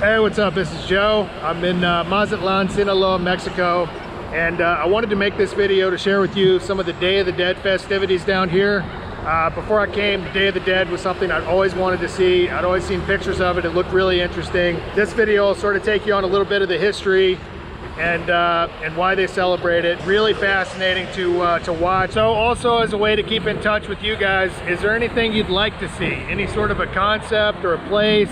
Hey, what's up? This is Joe. I'm in Mazatlán, Sinaloa, Mexico, and I wanted to make this video to share with you some of the Day of the Dead festivities down here. Before I came, the Day of the Dead was something I'd always wanted to see. I'd always seen pictures of it. It looked really interesting. This video will sort of take you on a little bit of the history and why they celebrate it. Really fascinating to watch. So also, as a way to keep in touch with you guys, is there anything you'd like to see? Any sort of a concept or a place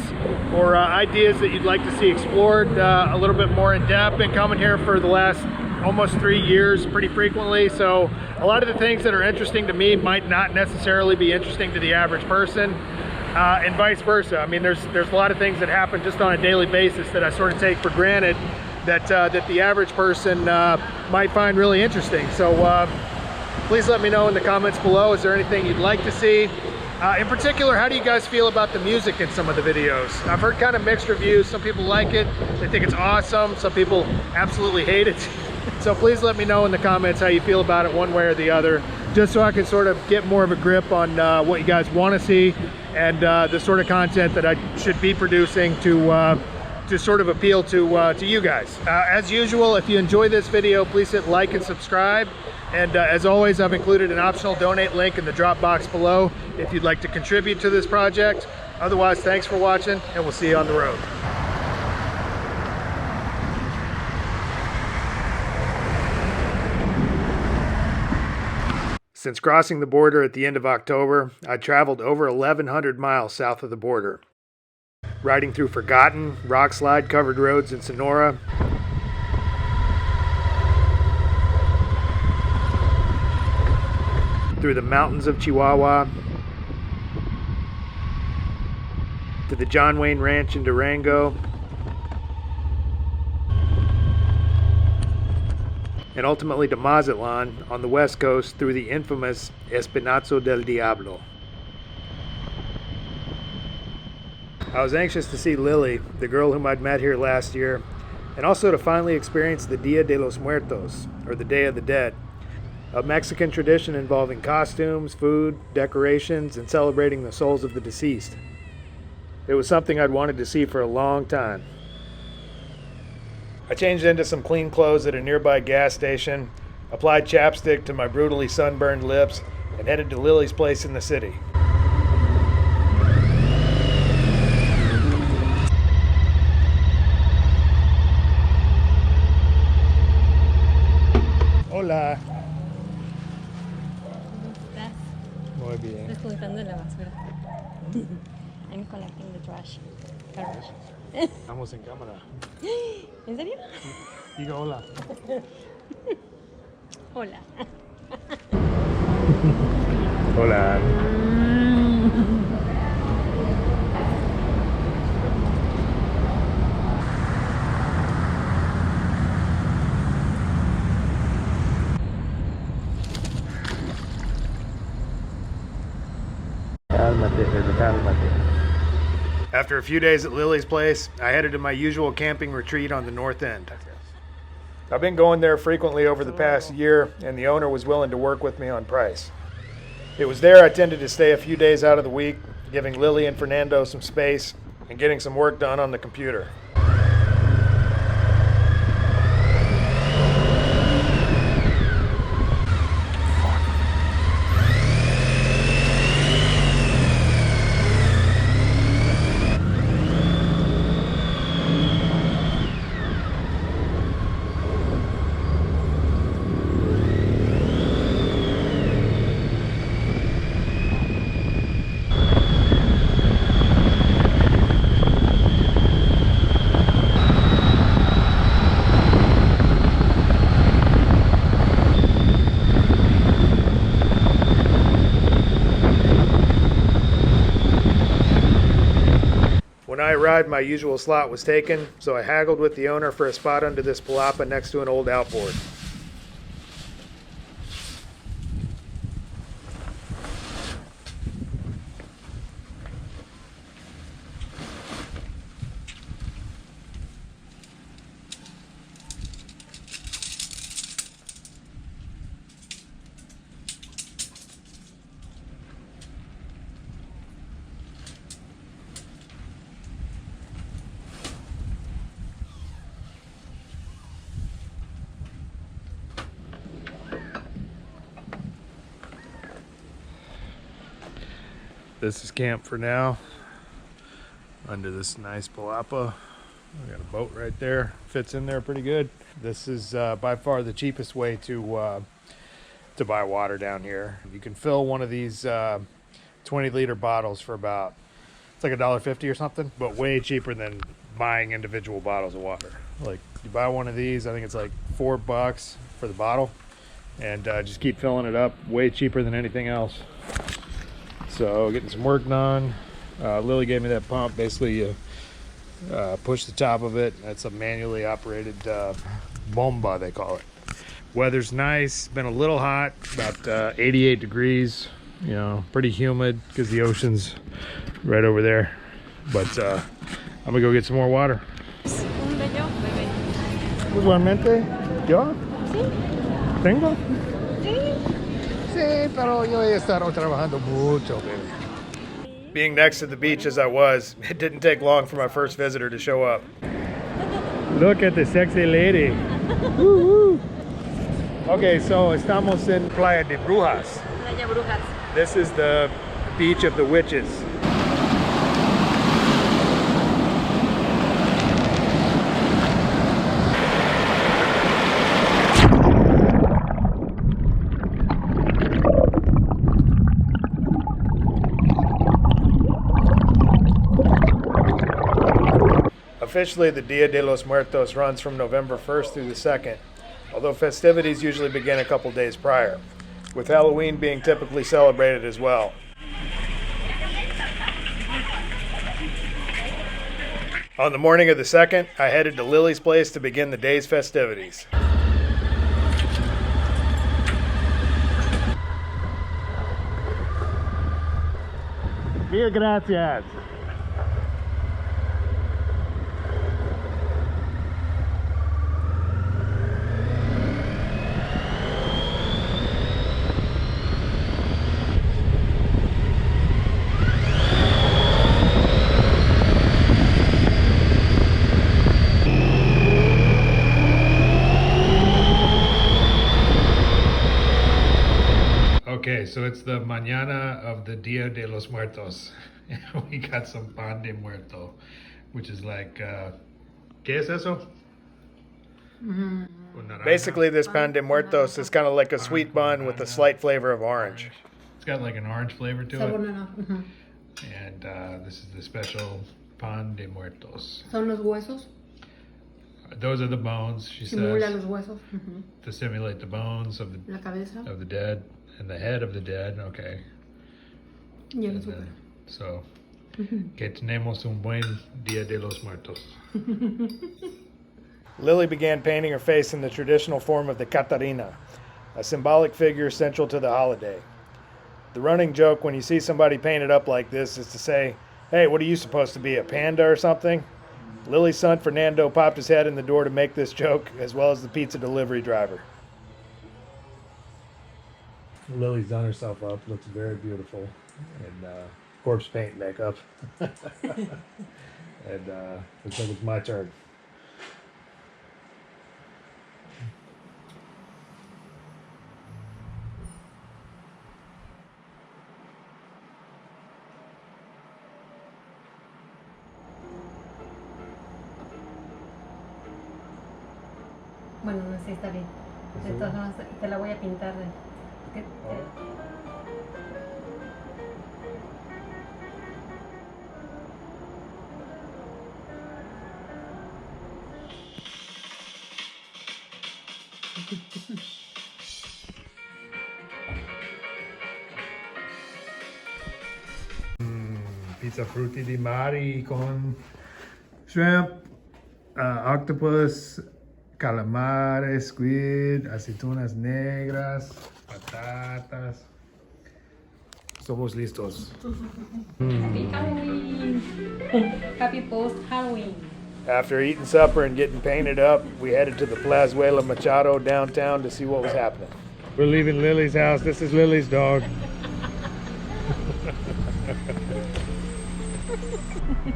or ideas that you'd like to see explored a little bit more in depth? Been coming here for the last almost 3 years pretty frequently, so a lot of the things that are interesting to me might not necessarily be interesting to the average person, and vice versa. I mean, there's a lot of things that happen just on a daily basis that I sort of take for granted that the average person might find really interesting. So please let me know in the comments below, is there anything you'd like to see? In particular, how do you guys feel about the music in some of the videos? I've heard kind of mixed reviews. Some people like it, they think it's awesome. Some people absolutely hate it. So please let me know in the comments how you feel about it one way or the other, just so I can sort of get more of a grip on what you guys want to see and the sort of content that I should be producing to sort of appeal to you guys. As usual, if you enjoy this video, please hit like and subscribe. And as always, I've included an optional donate link in the drop box below if you'd like to contribute to this project. Otherwise, thanks for watching, and we'll see you on the road. Since crossing the border at the end of October, I traveled over 1,100 miles south of the border, riding through forgotten, rock slide covered roads in Sonora, through the mountains of Chihuahua, to the John Wayne Ranch in Durango, and ultimately to Mazatlán on the west coast through the infamous Espinazo del Diablo. I was anxious to see Lily, the girl whom I'd met here last year, and also to finally experience the Dia de los Muertos, or the Day of the Dead, a Mexican tradition involving costumes, food, decorations, and celebrating the souls of the deceased. It was something I'd wanted to see for a long time. I changed into some clean clothes at a nearby gas station, applied chapstick to my brutally sunburned lips, and headed to Lily's place in the city. Hola. Muy bien. Juntando la basura. I'm collecting the trash. Garbage. Estamos en cámara. ¿En serio? Diga hola. Hola. Hola. After a few days at Lily's place, I headed to my usual camping retreat on the north end. I've been going there frequently over the past year, and the owner was willing to work with me on price. It was there I tended to stay a few days out of the week, giving Lily and Fernando some space and getting some work done on the computer. When I arrived, my usual slot was taken, so I haggled with the owner for a spot under this palapa next to an old outboard. This is camp for now. Under this nice palapa. We got a boat right there. Fits in there pretty good. This is by far the cheapest way to buy water down here. You can fill one of these 20-liter bottles for about, it's like $1.50 or something, but way cheaper than buying individual bottles of water. Like you buy one of these, I think it's like $4 for the bottle, and just keep filling it up. Way cheaper than anything else. So getting some work done. Lily gave me that pump. Basically you push the top of it. That's a manually operated bomba, they call it. Weather's nice. Been a little hot, about 88 degrees. You know, pretty humid because the ocean's right over there. But I'm gonna go get some more water. Un bello bebé. Igualmente, ¿yo? Sí. ¿Tengo? Sí. Sí, pero yo he estado trabajando mucho, baby. Being next to the beach as I was, it didn't take long for my first visitor to show up. Look at the sexy lady. Woo, woo. Okay, so estamos en Playa de Brujas. Playa Brujas. This is the beach of the witches. Officially, the Dia de los Muertos runs from November 1st through the 2nd, although festivities usually begin a couple days prior, with Halloween being typically celebrated as well. On the morning of the 2nd, I headed to Lily's place to begin the day's festivities. Mil gracias. Okay, so it's the mañana of the Dia de los Muertos. We got some pan de muerto, which is like, ¿qué es eso? Basically, this pan de muertos is kind of like a sweet bun with a slight flavor of orange. It's got like an orange flavor to it. And this is the special pan de muertos. ¿Son los huesos? Those are the bones, she Simula says, los huesos. to simulate the bones of La cabeza. the dead and the head of the dead. Okay. Y el And azúcar. then, so, que tenemos un buen Dia de los Muertos. Lily began painting her face in the traditional form of the Catarina, a symbolic figure central to the holiday. The running joke when you see somebody painted up like this is to say, hey, what are you supposed to be, a panda or something? Lily's son Fernando popped his head in the door to make this joke, as well as the pizza delivery driver. Lily's done herself up, looks very beautiful, and corpse paint makeup. And looks like it's my turn. Bueno, no sé, está bien. De todas formas, te la voy a pintar. Pizza frutti di mare con shrimp, octopus, calamare, squid, aceitunas negras, patatas. Somos listos. Happy Halloween! Happy post Halloween! After eating supper and getting painted up, we headed to the Plazuela Machado downtown to see what was happening. We're leaving Lily's house. This is Lily's dog.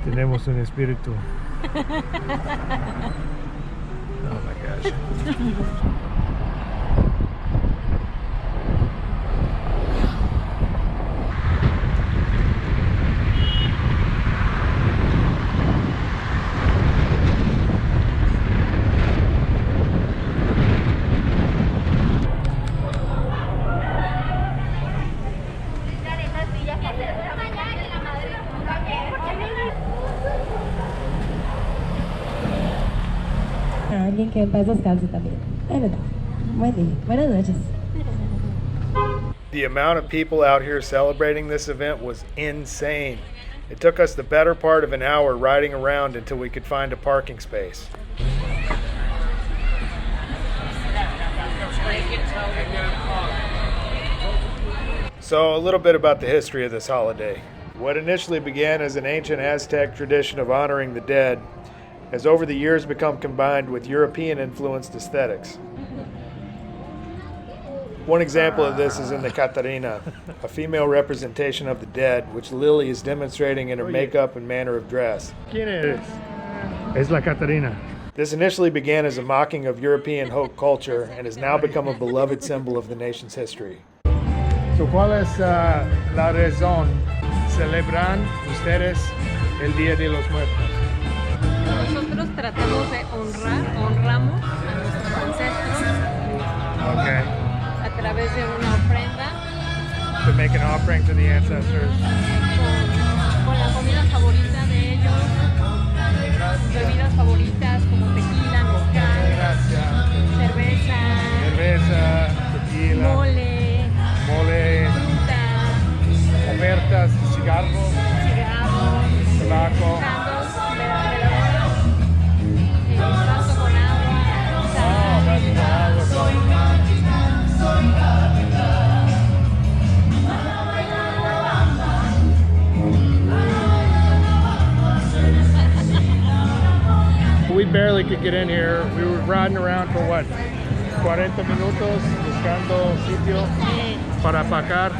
Tenemos un espíritu. Oh my gosh. Que en paz descanse también. Es verdad. Buen día. Buenas noches. The amount of people out here celebrating this event was insane. It took us the better part of an hour riding around until we could find a parking space. So a little bit about the history of this holiday. What initially began as an ancient Aztec tradition of honoring the dead has over the years become combined with European-influenced aesthetics. One example of this is in the Catarina, a female representation of the dead, which Lily is demonstrating in her makeup and manner of dress. ¿Quién eres? Es la Catarina. This initially began as a mocking of European folk culture and has now become a beloved symbol of the nation's history. So, ¿cuál es la razón? ¿Celebran ustedes el Día de los Muertos? Nosotros tratamos de honramos a nuestros ancestros Okay. a través de una ofrenda To make an offering to the ancestors. con la comida favorita de ellos, sus bebidas favoritas como tequila, mezcal, cerveza, Cerveza, tequila, mole, fruta, ofertas, cigarros, cigarros, tabaco. cantos, veladoras, vaso con agua, sal, We barely could get in here. We were riding around for what? 40 minutos buscando sitio para aparcar.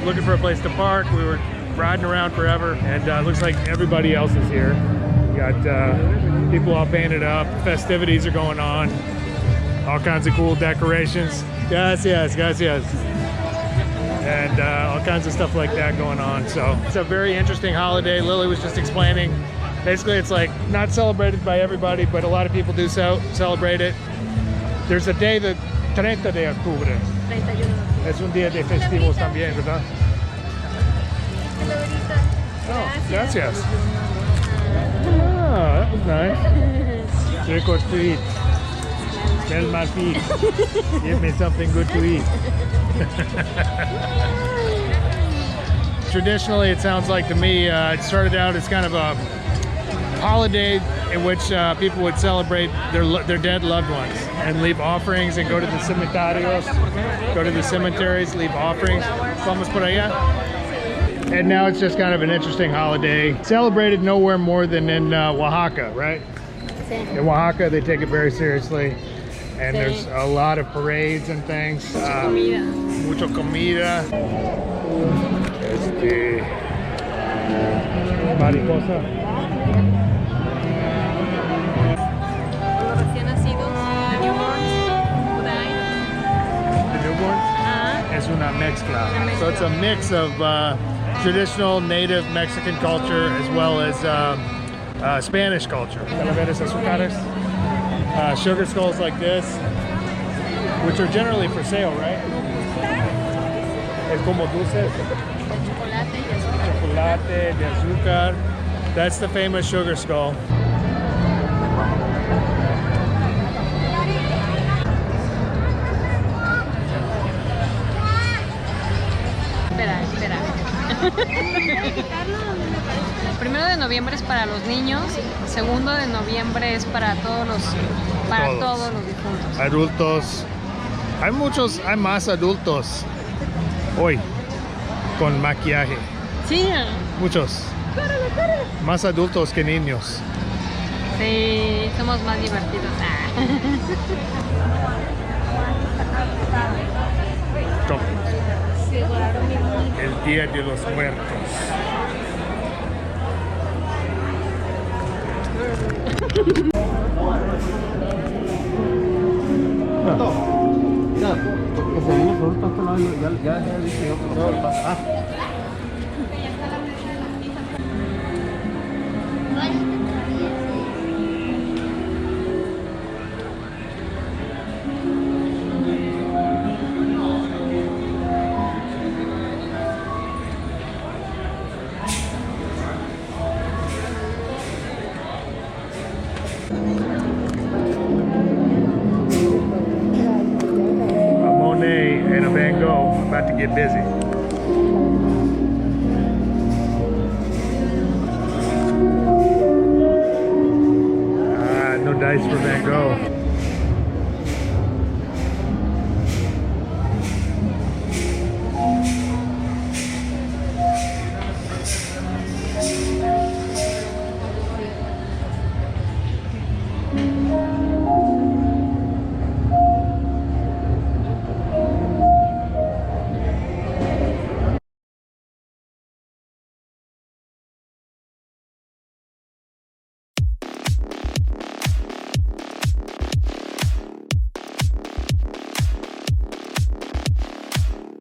Looking for a place to park. We were riding around forever, and it looks like everybody else is here. We got people all painted up. Festivities are going on. All kinds of cool decorations. Gracias, gracias. And all kinds of stuff like that going on. So it's a very interesting holiday. Lily was just explaining. Basically, it's like not celebrated by everybody, but a lot of people do celebrate it. There's a day, the 30 de octubre. 31. Es un día de festivos también, ¿verdad? Oh, gracias. Ah, that was nice. Trick or treat. Smell my feet. Give me something good to eat. Traditionally, it sounds like to me, it started out as kind of a holiday in which people would celebrate their dead loved ones and leave offerings and go to the cementerios, leave offerings. Vamos por allá. And now it's just kind of an interesting holiday. Celebrated nowhere more than in Oaxaca, right? In Oaxaca, they take it very seriously. And there's a lot of parades and things. Mucho comida. Mariposa. Es una mezcla. So it's a mix of traditional native Mexican culture as well as Spanish culture. Calaveras azucares, sugar skulls like this, which are generally for sale, right? Es como dulces. Chocolate de azúcar. That's the famous sugar skull. El 1 de noviembre es para los niños, el 2 de noviembre es para todos los difuntos. Adultos. Hay más adultos hoy con maquillaje. Sí. Muchos. Más adultos que niños. Sí, somos más divertidos. El Día de los Muertos. About to get busy. No dice for Van Gogh.